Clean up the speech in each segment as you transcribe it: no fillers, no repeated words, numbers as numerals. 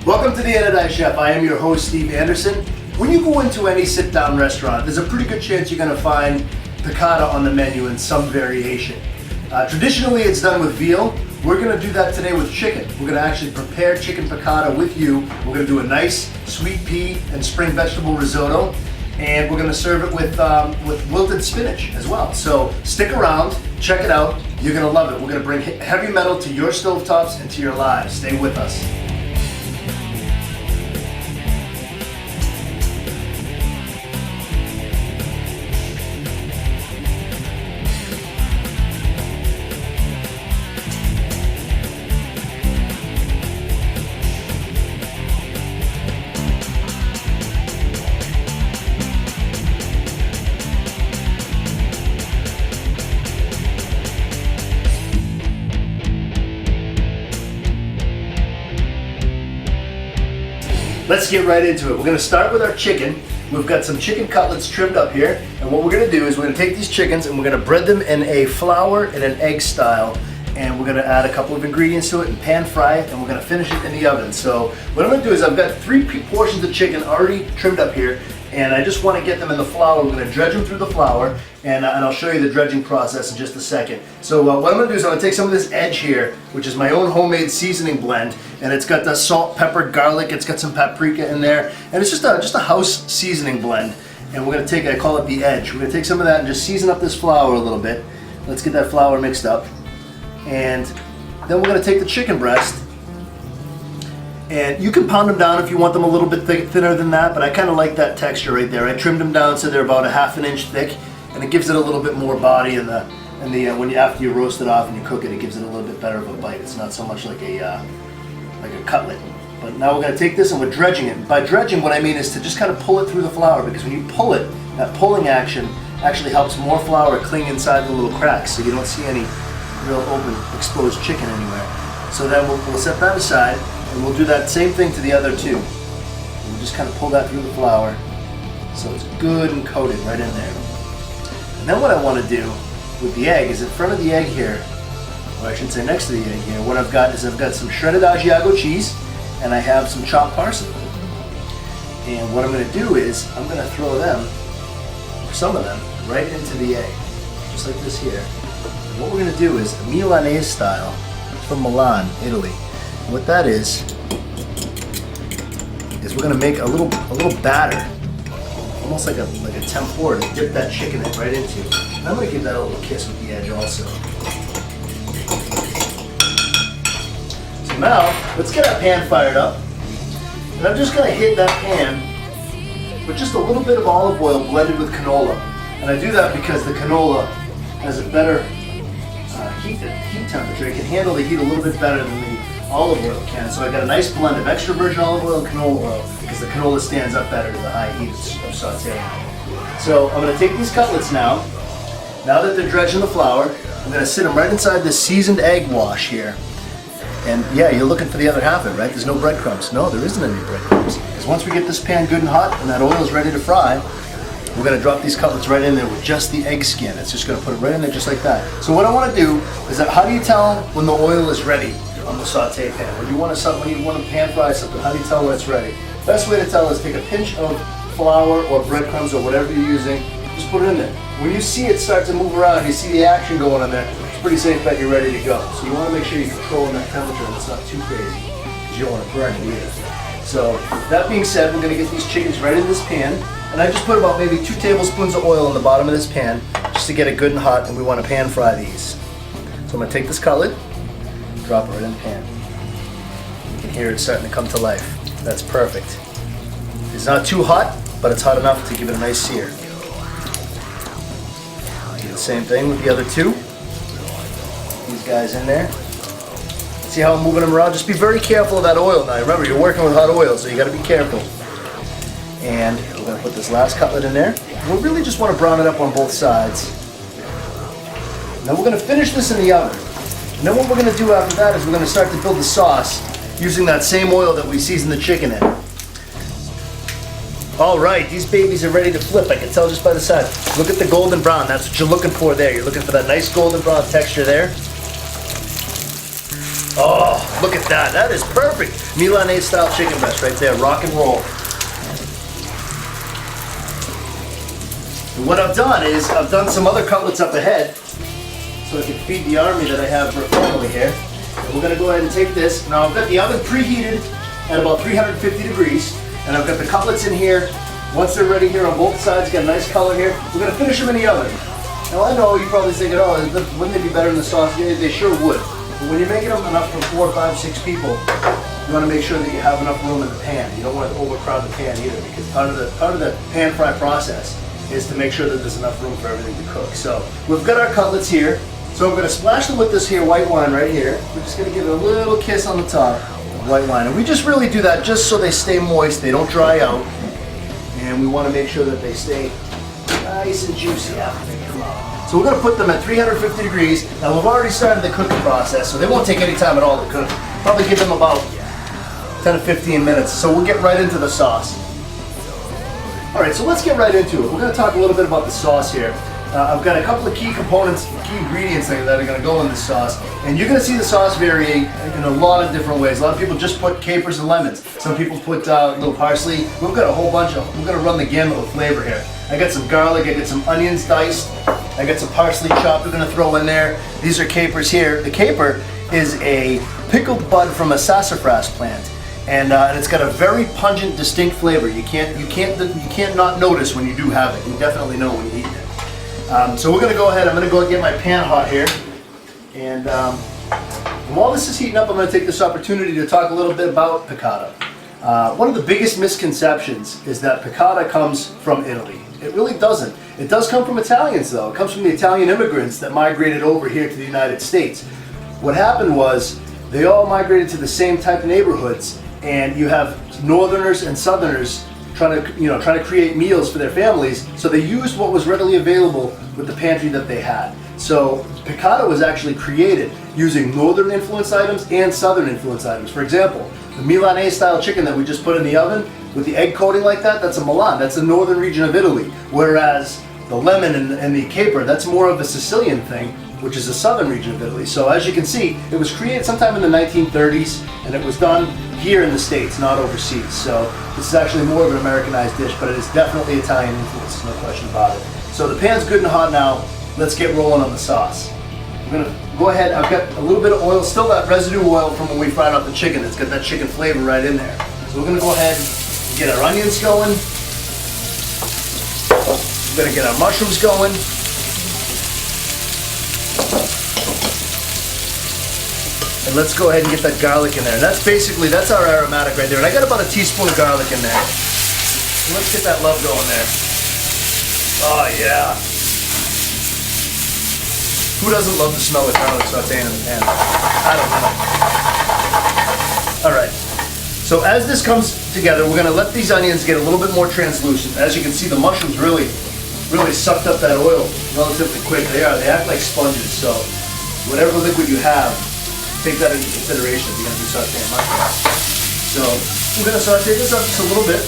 Welcome to the Anodized Chef. I am your host, Steve Anderson. When you go into any sit-down restaurant, there's a pretty good chance you're going to find piccata on the menu in some variation. Traditionally, it's done with veal. We're going to do that today with chicken. We're going to actually prepare chicken piccata with you. We're going to do a nice sweet pea and spring vegetable risotto, and we're going to serve it with wilted spinach as well. So stick around, check it out. You're going to love it. We're going to bring heavy metal to your stovetops and to your lives. Stay with us. Let's get right into it. We're going to start with our chicken. We've got some chicken cutlets trimmed up here, and what we're going to do is we're going to take these chickens and we're going to bread them in a flour and an egg style, and we're going to add a couple of ingredients to it and pan fry it, and we're going to finish it in the oven. So what I'm going to do is I've got 3 portions of chicken already trimmed up here, and I just want to get them in the flour. We're going to dredge them through the flour, and I'll show you the dredging process in just a second. So what I'm going to do is I'm going to take some of this edge here, which is my own homemade seasoning blend, and it's got the salt, pepper, garlic, it's got some paprika in there, and it's just a house seasoning blend. And we're going to take, I call it the edge. We're going to take some of that and just season up this flour a little bit. Let's get that flour mixed up. And then we're going to take the chicken breast, and you can pound them down if you want them a little bit thinner than that, but I kind of like that texture right there. I trimmed them down so they're about a ½ inch thick, and it gives it a little bit more body in the after you roast it off and you cook it, it gives it a little bit better of a bite. It's not so much like a cutlet. But now we're going to take this and we're dredging it. By dredging, what I mean is to just kind of pull it through the flour, because when you pull it, that pulling action actually helps more flour cling inside the little cracks, so you don't see any real open exposed chicken anywhere. So then we'll set that aside, and we'll do that same thing to the other 2. We'll just kind of pull that through the flour so it's good and coated right in there. And then what I want to do with the egg is in front of the egg here, or I should say next to the egg here, what I've got is I've got some shredded Asiago cheese, and I have some chopped parsley. And what I'm going to do is I'm going to throw them, some of them, right into the egg, just like this here. And what we're going to do is a Milanese style from Milan, Italy. And what that is we're going to make a little batter, almost like a tempura, to dip that chicken right into. And I'm going to give that a little kiss with the edge also. So now, let's get our pan fired up. And I'm just going to hit that pan with just a little bit of olive oil blended with canola. And I do that because the canola has a better heat temperature. It can handle the heat a little bit better than the olive oil can. So I got a nice blend of extra virgin olive oil and canola oil, because the canola stands up better to the high heat of sauteing. So I'm going to take these cutlets now. Now that they're dredged in the flour, I'm going to sit them right inside this seasoned egg wash here. And yeah, you're looking for the other half of it, right? There's no breadcrumbs. No, there isn't any breadcrumbs. Because once we get this pan good and hot and that oil is ready to fry, we're going to drop these cutlets right in there with just the egg skin. It's just going to put it right in there just like that. So what I want to do is that, how do you tell when the oil is ready on the saute pan? When you want to pan fry something, how do you tell when it's ready? Best way to tell is take a pinch of flour or breadcrumbs or whatever you're using, just put it in there. When you see it start to move around, you see the action going on there, it's pretty safe bet you're ready to go. So you want to make sure you're controlling that temperature and it's not too crazy, because you don't want to burn it either. So that being said, we're going to get these chickens right in this pan, and I just put about maybe 2 tablespoons of oil on the bottom of this pan just to get it good and hot, and we want to pan fry these. So I'm going to take this cutlet, drop it right in the pan. You can hear it starting to come to life. That's perfect. It's not too hot, but it's hot enough to give it a nice sear. Do the same thing with the other 2. These guys in there. See how I'm moving them around? Just be very careful of that oil now. Remember, you're working with hot oil, so you got to be careful. And we're going to put this last cutlet in there. We really just want to brown it up on both sides. Now we're going to finish this in the oven. And then what we're going to do after that is we're going to start to build the sauce using that same oil that we seasoned the chicken in. All right, these babies are ready to flip. I can tell just by the side. Look at the golden brown. That's what you're looking for there. You're looking for that nice golden brown texture there. Oh, look at that. That is perfect. Milanese style chicken breast right there. Rock and roll. And what I've done is I've done some other cutlets up ahead so I can feed the army that I have for a family here. And we're going to go ahead and take this. Now I've got the oven preheated at about 350 degrees, and I've got the cutlets in here. Once they're ready here on both sides, got a nice color here. We're going to finish them in the oven. Now I know you're probably thinking, oh, wouldn't they be better in the sauce? Yeah, they sure would. But when you're making them enough for 4, 5, 6 people, you want to make sure that you have enough room in the pan. You don't want to overcrowd the pan either, because part of the pan fry process is to make sure that there's enough room for everything to cook. So we've got our cutlets here. So I'm going to splash them with this here white wine right here. We're just going to give it a little kiss on the top of white wine. And we just really do that just so they stay moist, they don't dry out. And we want to make sure that they stay nice and juicy after they come out. So we're going to put them at 350 degrees. Now we've already started the cooking process, so they won't take any time at all to cook. Probably give them about 10 to 15 minutes. So we'll get right into the sauce. All right, so let's get right into it. We're going to talk a little bit about the sauce here. I've got a couple of key components, key ingredients that are going to go in this sauce. And you're going to see the sauce vary in a lot of different ways. A lot of people just put capers and lemons. Some people put little parsley. We've got a whole bunch of, we're going to run the gamut of flavor here. I got some garlic, I got some onions diced, I got some parsley chopped we're going to throw in there. These are capers here. The caper is a pickled bud from a sassafras plant. And it's got a very pungent, distinct flavor. You can't not notice when you do have it. You definitely know when you eat it. So we're going to go ahead. I'm going to go and get my pan hot here. And while this is heating up, I'm going to take this opportunity to talk a little bit about piccata. One of the biggest misconceptions is that piccata comes from Italy. It really doesn't. It does come from Italians, though. It comes from the Italian immigrants that migrated over here to the United States. What happened was they all migrated to the same type of neighborhoods, and you have Northerners and Southerners trying to create meals for their families, so they used what was readily available with the pantry that they had. So piccata was actually created using Northern influence items and Southern influence items. For example, the Milanese style chicken that we just put in the oven with the egg coating like that, that's a Milan, that's the northern region of Italy. Whereas the lemon and the caper, that's more of a Sicilian thing, which is the southern region of Italy. So as you can see, it was created sometime in the 1930s, and it was done here in the States, not overseas. So this is actually more of an Americanized dish, but it is definitely Italian influence, no question about it. So the pan's good and hot now. Let's get rolling on the sauce. I'm gonna go ahead, I've got a little bit of oil, still that residue oil from when we fried up the chicken. It's got that chicken flavor right in there. So we're gonna go ahead and get our onions going. We're gonna get our mushrooms going. And let's go ahead and get that garlic in there. And that's our aromatic right there. And I got about a teaspoon of garlic in there. So let's get that love going there. Oh yeah. Who doesn't love the smell of garlic sauteing in the pan? I don't know. All right. So as this comes together, we're gonna let these onions get a little bit more translucent. As you can see, the mushrooms really sucked up that oil relatively quick. They act like sponges. So whatever liquid you have, take that into consideration if you're going to be sauteing mushrooms. So we're going to saute this up just a little bit.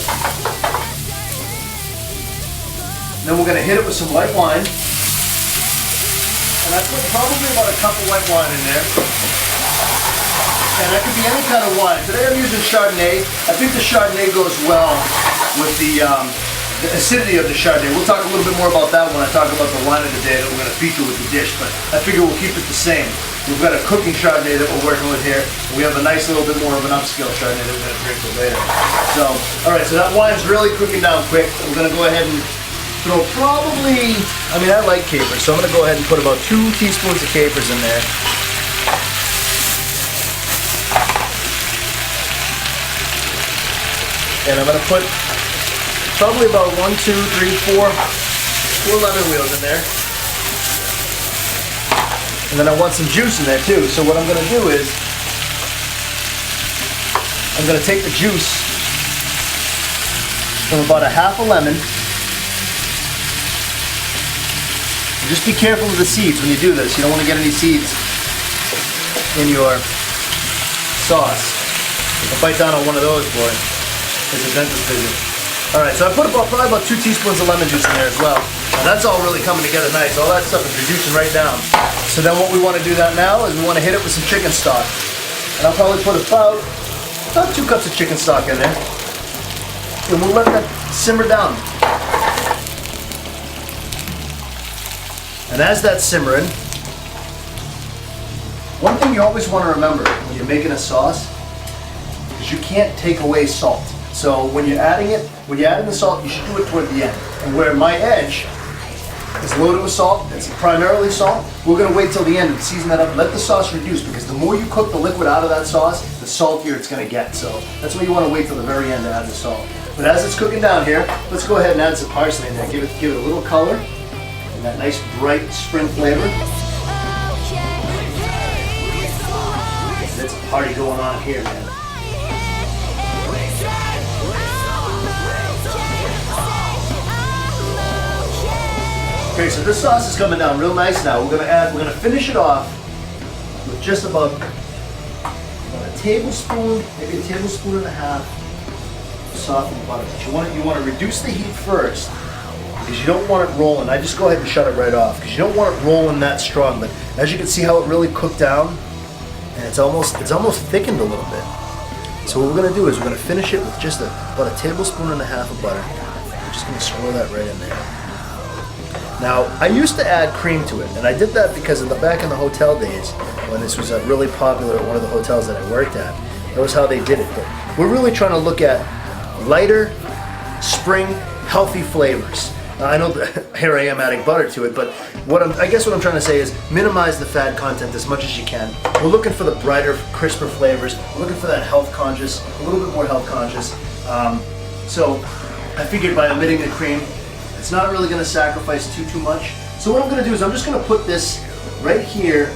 Then we're going to hit it with some white wine. And I put probably about a cup of white wine in there. And that could be any kind of wine. Today I'm using Chardonnay. I think the Chardonnay goes well with the acidity of the Chardonnay. We'll talk a little bit more about that when I talk about the wine of the day that we're going to feature with the dish, but I figure we'll keep it the same. We've got a cooking Chardonnay that we're working with here. And we have a nice little bit more of an upscale Chardonnay that we're going to drink with later. So, all right, so that wine's really cooking down quick. We're going to go ahead and throw probably, I like capers, so I'm going to go ahead and put about 2 teaspoons of capers in there. And I'm going to put probably about 4 lemon wheels in there. And then I want some juice in there too. So what I'm going to do is, I'm going to take the juice from about a half a lemon. And just be careful of the seeds when you do this. You don't want to get any seeds in your sauce. I'll bite down on one of those, boy. It's a dentist visit. Alright, so I put probably about 2 teaspoons of lemon juice in there as well. Now that's all really coming together nice. All that stuff is reducing right down. So then what we want to do now is we want to hit it with some chicken stock. And I'll probably put about 2 cups of chicken stock in there. And we'll let that simmer down. And as that's simmering, one thing you always want to remember when you're making a sauce is you can't take away salt. So when you're adding the salt, you should do it toward the end. And where my edge is loaded with salt, it's primarily salt, we're going to wait till the end and season that up. Let the sauce reduce, because the more you cook the liquid out of that sauce, the saltier it's going to get. So that's why you want to wait till the very end to add the salt. But as it's cooking down here, let's go ahead and add some parsley in there. Give it a little color and that nice bright spring flavor. There's a party going on here, man. Okay, so this sauce is coming down real nice now. We're gonna finish it off with just about a tablespoon, maybe a tablespoon and a half of softened butter. But you want to reduce the heat first, because you don't want it rolling. I just go ahead and shut it right off, because you don't want it rolling that strong. But as you can see how it really cooked down, and it's almost thickened a little bit. So what we're gonna do is we're gonna finish it with just about a tablespoon and a half of butter. We're just gonna swirl that right in there. Now, I used to add cream to it, and I did that because back in the hotel days, when this was really popular at one of the hotels that I worked at, that was how they did it. But we're really trying to look at lighter, spring, healthy flavors. Now, I know that here I am adding butter to it, but I guess what I'm trying to say is minimize the fat content as much as you can. We're looking for the brighter, crisper flavors. We're looking for that health conscious, a little bit more health conscious. So I figured by omitting the cream, it's not really going to sacrifice too much. So what I'm going to do is I'm just going to put this right here,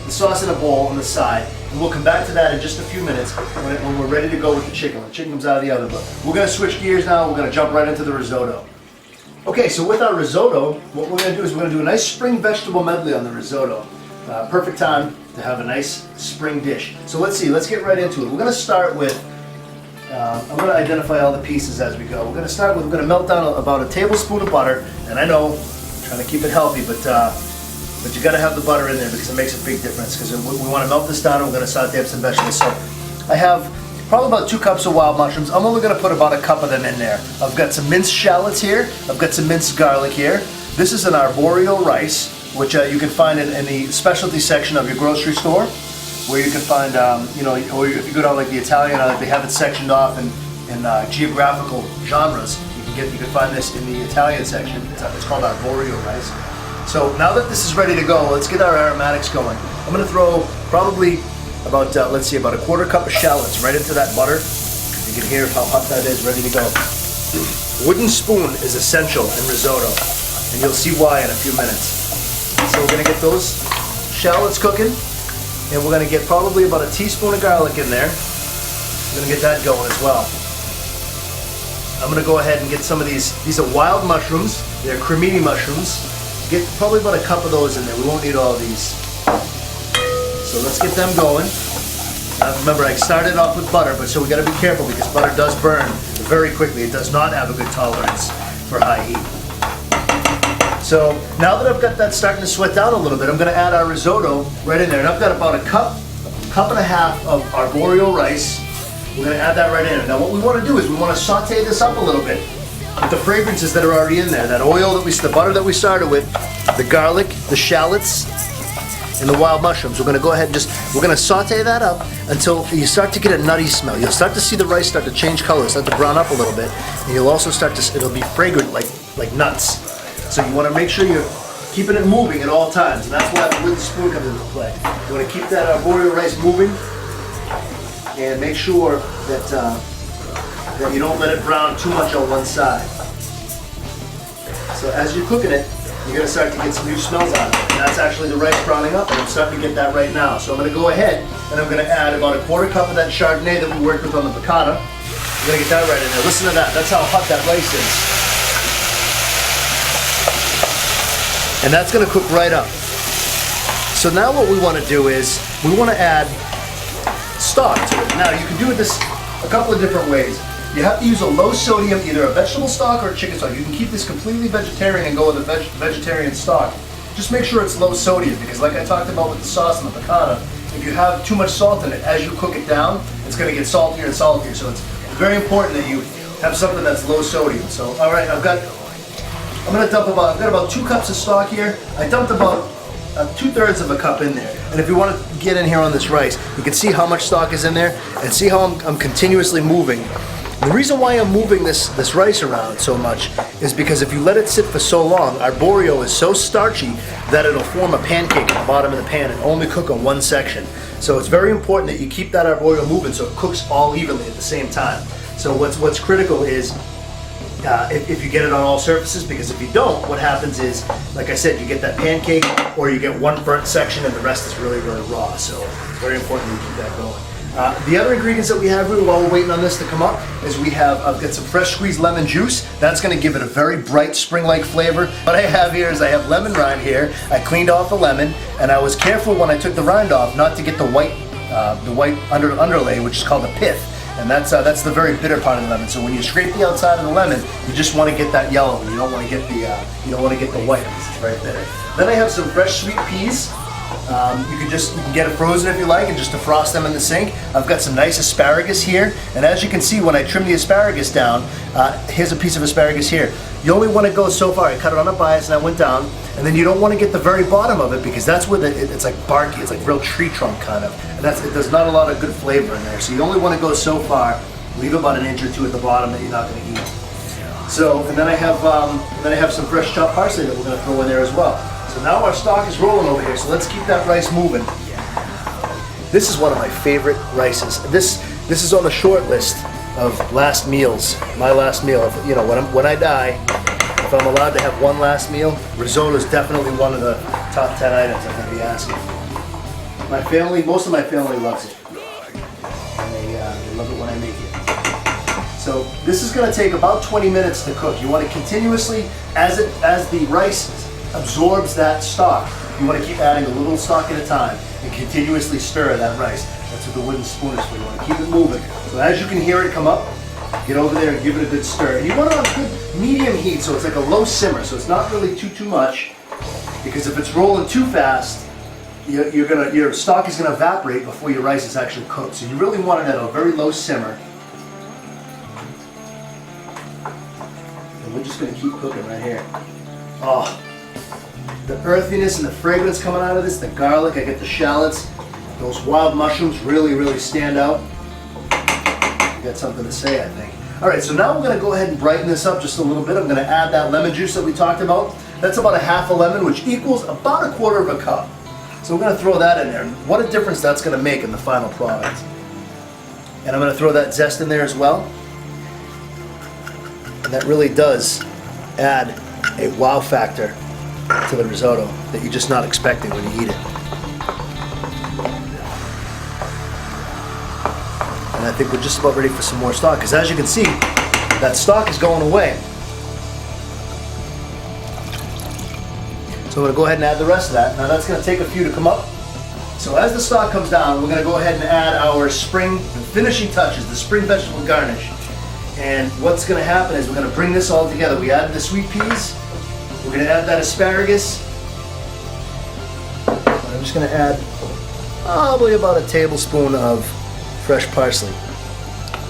the sauce in a bowl on the side, and we'll come back to that in just a few minutes when we're ready to go with the chicken. When the chicken comes out of the oven. But we're going to switch gears now. We're going to jump right into the risotto. Okay, so with our risotto, what we're going to do is we're going to do a nice spring vegetable medley on the risotto. Perfect time to have a nice spring dish. So let's get right into it. We're going to start with I'm going to identify all the pieces as we go. We're going to melt down about a tablespoon of butter, and I know I'm trying to keep it healthy, but you got to have the butter in there because it makes a big difference. Because we want to melt this down, and we're going to saute up some vegetables. So I have probably about 2 cups of wild mushrooms. I'm only going to put about a cup of them in there. I've got some minced shallots here. I've got some minced garlic here. This is an arborio rice, which you can find in the specialty section of your grocery store, where you can find, or if you go down like the Italian, they have it sectioned off in geographical genres. You can find this in the Italian section. It's called arborio rice. So now that this is ready to go, let's get our aromatics going. I'm going to throw probably about, about a quarter cup of shallots right into that butter. You can hear how hot that is, ready to go. Wooden spoon is essential in risotto, and you'll see why in a few minutes. So we're going to get those shallots cooking. And we're going to get probably about a teaspoon of garlic in there. We're going to get that going as well. I'm going to go ahead and get some of these. These are wild mushrooms. They're cremini mushrooms. Get probably about a cup of those in there. We won't need all these. So let's get them going. Remember, I started off with butter, but so we got to be careful because butter does burn very quickly. It does not have a good tolerance for high heat. So now that I've got that starting to sweat down a little bit, I'm going to add our risotto right in there. And I've got about a cup and a half of arborio rice. We're going to add that right in. Now what we want to do is we want to saute this up a little bit with the fragrances that are already in there. That oil, the butter that we started with, the garlic, the shallots, and the wild mushrooms. We're going to go ahead and we're going to saute that up until you start to get a nutty smell. You'll start to see the rice start to change color, start to brown up a little bit. And you'll also it'll be fragrant like nuts. So you want to make sure you're keeping it moving at all times, and that's why the wooden spoon comes into play. You want to keep that arborio rice moving, and make sure that you don't let it brown too much on one side. So as you're cooking it, you're going to start to get some new smells out of it. And that's actually the rice browning up, and I'm starting to get that right now. So I'm going to go ahead, and I'm going to add about a quarter cup of that Chardonnay that we worked with on the piccata. I'm going to get that right in there. Listen to that. That's how hot that rice is. And that's going to cook right up. So now what we want to do is we want to add stock to it. Now you can do this a couple of different ways. You have to use a low sodium, either a vegetable stock or a chicken stock. You can keep this completely vegetarian and go with a vegetarian stock. Just make sure it's low sodium, because like I talked about with the sauce and the piccata, if you have too much salt in it, as you cook it down, it's going to get saltier and saltier. So it's very important that you have something that's low sodium. So, all right, I've got about 2 cups of stock here. I dumped about 2/3 of a cup in there. And if you want to get in here on this rice, you can see how much stock is in there and see how I'm continuously moving. The reason why I'm moving this rice around so much is because if you let it sit for so long, arborio is so starchy that it'll form a pancake at the bottom of the pan and only cook on one section. So it's very important that you keep that arborio moving so it cooks all evenly at the same time. So what's critical is if you get it on all surfaces, because if you don't, what happens is, like I said, you get that pancake or you get one burnt section and the rest is really, really raw. So it's very important that you keep that going. The other ingredients that we have here while we're waiting on this to come up is I've got some fresh squeezed lemon juice. That's going to give it a very bright spring-like flavor. What I have here is I have lemon rind here. I cleaned off the lemon and I was careful when I took the rind off not to get the white underlay, which is called the pith. And that's the very bitter part of the lemon. So when you scrape the outside of the lemon, you just want to get that yellow. You don't want to get the white because it's very bitter. Then I have some fresh sweet peas. You can get it frozen if you like and just defrost them in the sink. I've got some nice asparagus here, and as you can see when I trim the asparagus down, here's a piece of asparagus here. You only want to go so far. I cut it on a bias and I went down, and then you don't want to get the very bottom of it because that's where it's like barky, it's like real tree trunk kind of, and there's not a lot of good flavor in there. So you only want to go so far, leave about an inch or two at the bottom that you're not going to eat. So, and then I have some fresh chopped parsley that we're going to throw in there as well. So now our stock is rolling over here, so let's keep that rice moving. This is one of my favorite rices. This is on the short list of last meals, my last meal. You know, when I die, if I'm allowed to have one last meal, risotto is definitely one of the top 10 items I'm going to be asking. Most of my family loves it. And they love it when I make it. So this is going to take about 20 minutes to cook. You want to continuously, as the rice absorbs that stock, you want to keep adding a little stock at a time and continuously stir that rice. That's what the wooden spoon is for. You want to keep it moving. So as you can hear it come up, get over there and give it a good stir. And you want it on good medium heat, so it's like a low simmer, so it's not really too much, because if it's rolling too fast, your stock is going to evaporate before your rice is actually cooked. So you really want it at a very low simmer. And we're just going to keep cooking right here. Oh, the earthiness and the fragrance coming out of this, the garlic, I get the shallots, those wild mushrooms really stand out. You got something to say, I think. All right, so now we're going to go ahead and brighten this up just a little bit. I'm going to add that lemon juice that we talked about. That's about a half a lemon, which equals about 1/4 of a cup. So we're going to throw that in there. What a difference that's going to make in the final product. And I'm going to throw that zest in there as well. And that really does add a wow factor to the risotto that you're just not expecting when you eat it. And I think we're just about ready for some more stock, because as you can see, that stock is going away. So I'm going to go ahead and add the rest of that. Now that's going to take a few to come up. So as the stock comes down, we're going to go ahead and add our spring finishing touches, the spring vegetable garnish. And what's going to happen is we're going to bring this all together. We added the sweet peas. We're going to add that asparagus. I'm just going to add probably about a tablespoon of fresh parsley.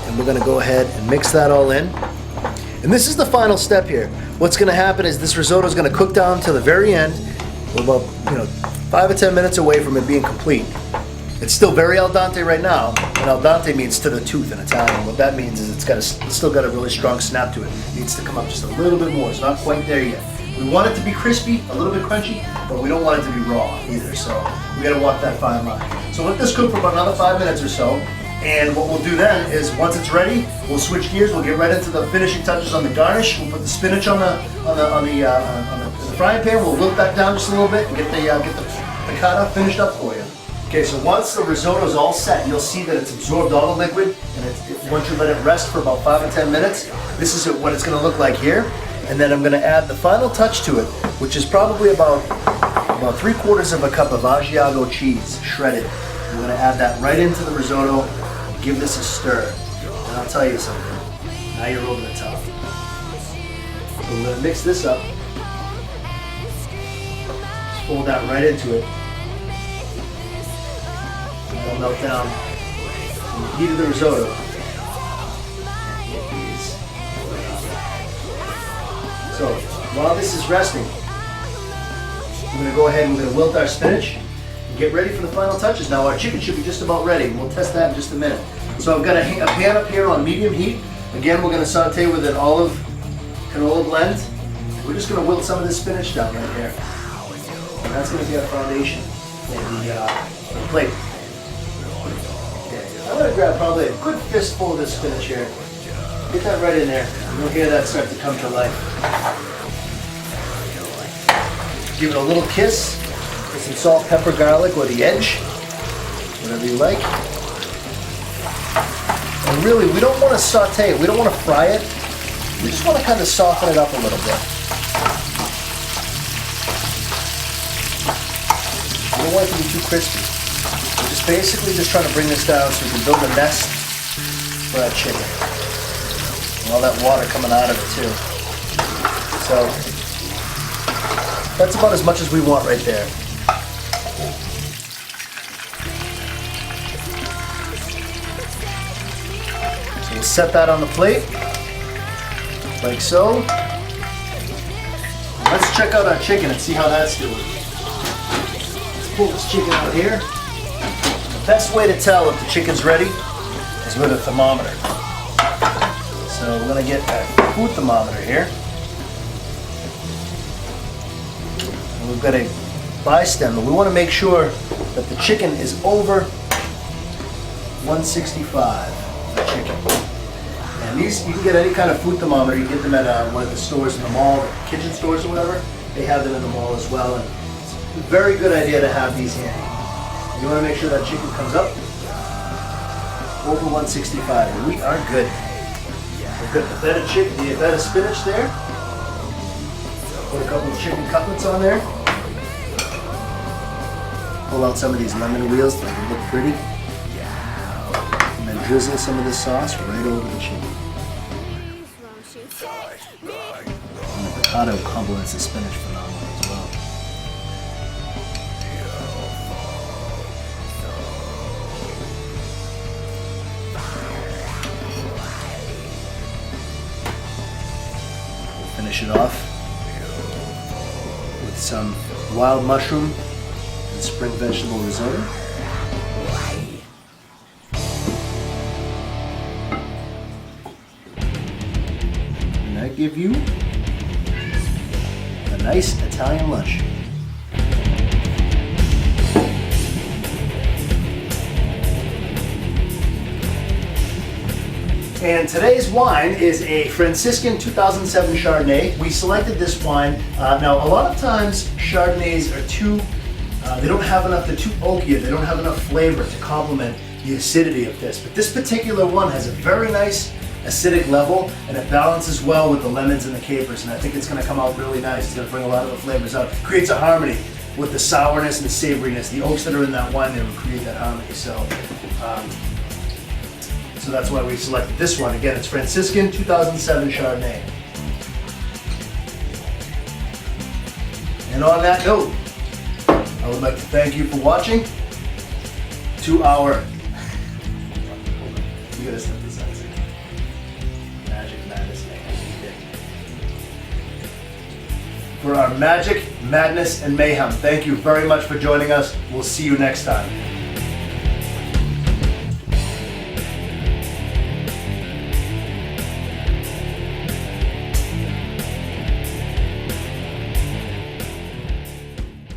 And we're going to go ahead and mix that all in. And this is the final step here. What's going to happen is this risotto is going to cook down to the very end. We're about 5 or 10 minutes away from it being complete. It's still very al dente right now, and al dente means to the tooth in Italian. What that means is it's still got a really strong snap to it. It needs to come up just a little bit more. It's not quite there yet. We want it to be crispy, a little bit crunchy, but we don't want it to be raw either, so we got to walk that fine line. So let this cook for about another 5 minutes or so, and what we'll do then is once it's ready, we'll switch gears, we'll get right into the finishing touches on the garnish. We'll put the spinach on the frying pan, we'll wilt that down just a little bit and get the piccata finished up for you. Okay, so once the risotto is all set, you'll see that it's absorbed all the liquid, and once you let it rest for about 5 or 10 minutes, this is what it's going to look like here. And then I'm going to add the final touch to it, which is probably about 3/4 of a cup of Asiago cheese, shredded. I'm going to add that right into the risotto, give this a stir. And I'll tell you something, now you're over the top. I'm going to mix this up. Just fold that right into it. That'll melt down in the heat of the risotto. So while this is resting, we're going to go ahead and we're going to wilt our spinach and get ready for the final touches. Now our chicken should be just about ready, and we'll test that in just a minute. So I've got a pan up here on medium heat. Again, we're going to saute with an olive canola blend. We're just going to wilt some of this spinach down right here. And that's going to be our foundation for the plate. Okay. I'm going to grab probably a good fistful of this spinach here. Get that right in there. And you'll hear that start to come to life. Give it a little kiss with some salt, pepper, garlic, or the edge, whatever you like. And really, we don't want to saute it. We don't want to fry it. We just want to kind of soften it up a little bit. We don't want it to be too crispy. We're just basically just trying to bring this down so we can build a nest for our chicken. And all that water coming out of it too. So that's about as much as we want right there. So we'll set that on the plate, like so. And let's check out our chicken and see how that's doing. Let's pull this chicken out here. The best way to tell if the chicken's ready is with a thermometer. So we're going to get a food thermometer here. And we've got a bi-stem, but we want to make sure that the chicken is over 165 for chicken. And these, you can get any kind of food thermometer. You can get them at one of the stores in the mall, kitchen stores or whatever. They have them in the mall as well. And it's a very good idea to have these handy. You want to make sure that chicken comes up over 165. And we are good. We've got the better chicken, the better spinach there. Put a couple of chicken cutlets on there. Pull out some of these lemon wheels to make it look pretty. And then drizzle some of this sauce right over the chicken. And the piccata complements the spinach phenomenally as well. We'll finish it off with some wild mushroom and spring vegetable risotto. And that give you a nice Italian lunch. And today's wine is a Franciscan 2007 Chardonnay. We selected this wine. Now, a lot of times Chardonnays are they don't have enough, they're too oaky, they don't have enough flavor to complement the acidity of this. But this particular one has a very nice acidic level, and it balances well with the lemons and the capers, and I think it's going to come out really nice. It's going to bring a lot of the flavors out. Creates a harmony with the sourness and the savoriness. The oaks that are in that wine there will create that harmony. So that's why we selected this one. Again, it's Franciscan 2007 Chardonnay. And on that note, I would like to thank you for watching. To our, you gotta step this out. Magic Madness Mayhem. For our Magic Madness and Mayhem, thank you very much for joining us. We'll see you next time.